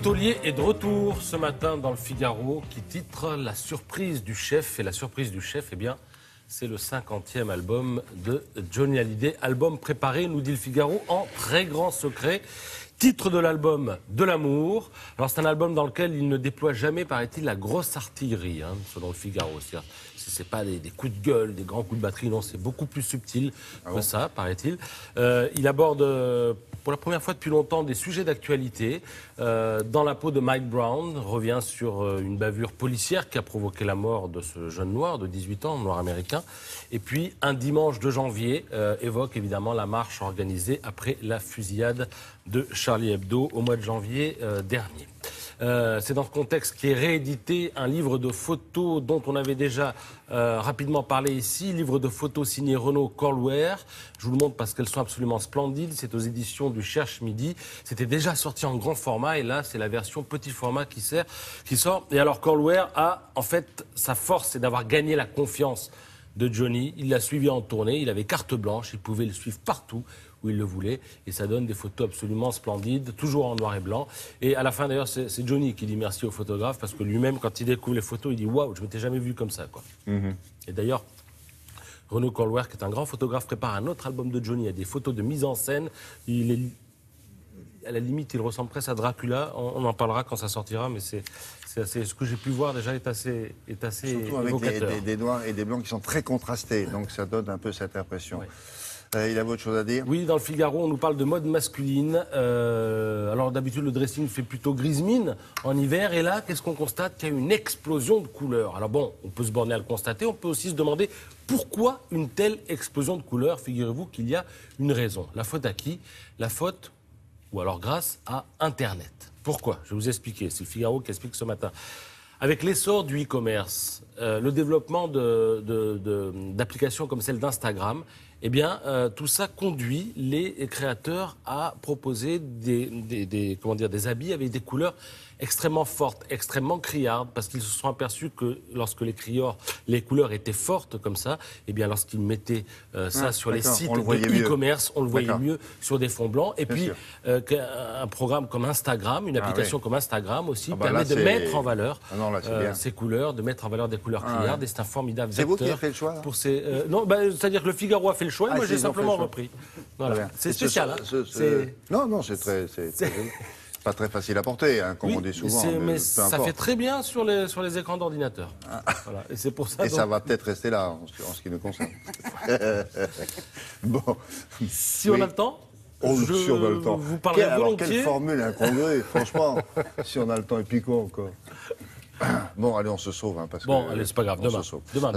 Taulier est de retour ce matin dans le Figaro qui titre La surprise du chef. Et la surprise du chef, eh bien, c'est le 50e album de Johnny Hallyday. Album préparé, nous dit le Figaro, en très grand secret. Titre de l'album, De l'amour. Alors c'est un album dans lequel il ne déploie jamais, paraît-il, la grosse artillerie, selon le Figaro. C'est pas des coups de gueule, des grands coups de batterie, non, c'est beaucoup plus subtil que ça, paraît-il. Il aborde, pour la première fois depuis longtemps, des sujets d'actualité. Dans la peau de Mike Brown, revient sur une bavure policière qui a provoqué la mort de ce jeune noir de 18 ans, noir américain. Et puis, un dimanche de janvier évoque évidemment la marche organisée après la fusillade de Charlie Hebdo au mois de janvier dernier. C'est dans ce contexte qu'est réédité un livre de photos dont on avait déjà rapidement parlé ici, livre de photos signé Renaud Colware. Je vous le montre parce qu'elles sont absolument splendides. C'est aux éditions du Cherche Midi. C'était déjà sorti en grand format et là, c'est la version petit format qui sort. Et alors, Colware a, en fait, sa force, c'est d'avoir gagné la confiance de Johnny. Il l'a suivi en tournée, il avait carte blanche, il pouvait le suivre partout où il le voulait, et ça donne des photos absolument splendides, toujours en noir et blanc. Et à la fin, d'ailleurs, c'est Johnny qui dit merci au photographe, parce que lui-même, quand il découvre les photos, il dit « Waouh, je ne m'étais jamais vu comme ça, quoi. Et d'ailleurs, Renaud Colware, qui est un grand photographe, prépare un autre album de Johnny. Il y a des photos de mise en scène. À la limite, il ressemble presque à Dracula. On en parlera quand ça sortira, mais c'est assez, ce que j'ai pu voir déjà est assez surtout avec des noirs et des blancs qui sont très contrastés, donc ça donne un peu cette impression. Ouais. Il a autre chose à dire? Oui, dans le Figaro, on nous parle de mode masculine. Alors d'habitude, le dressing fait plutôt grise mine en hiver. Et là, qu'est-ce qu'on constate? Qu'il y a une explosion de couleurs. Alors bon, on peut se borner à le constater. On peut aussi se demander pourquoi une telle explosion de couleurs. Figurez-vous qu'il y a une raison. La faute à qui? La faute, ou alors grâce à Internet. Pourquoi? Je vais vous expliquer. C'est le Figaro qui explique ce matin. Avec l'essor du e-commerce, le développement d'applications comme celle d'Instagram, eh bien, tout ça conduit les créateurs à proposer des habits avec des couleurs extrêmement fortes, extrêmement criardes, parce qu'ils se sont aperçus que lorsque les couleurs étaient fortes comme ça, eh bien, lorsqu'ils mettaient ça sur les sites de e-commerce, on le voyait mieux sur des fonds blancs. Et puis, un programme comme Instagram, une application comme Instagram aussi, permet de mettre en valeur ces couleurs, de mettre en valeur des couleurs criardes, et c'est un formidable vecteur. C'est vous qui avez fait le choix pour ces, non, c'est-à-dire que le Figaro a fait le choix, et moi j'ai simplement repris. Voilà. C'est spécial. Non, c'est pas très facile à porter, comme on dit souvent. Mais ça fait très bien sur les écrans d'ordinateur. Voilà. Et c'est pour ça. Et ça va peut-être rester là, en ce qui nous concerne. Bon. Si on a le temps. Si on a le temps. Vous parlerez volontiers. Quelle formule incongrue, franchement. Si on a le temps, et puis quoi encore. Bon, allez, on se sauve. Parce bon, que, allez, c'est pas grave. Demain.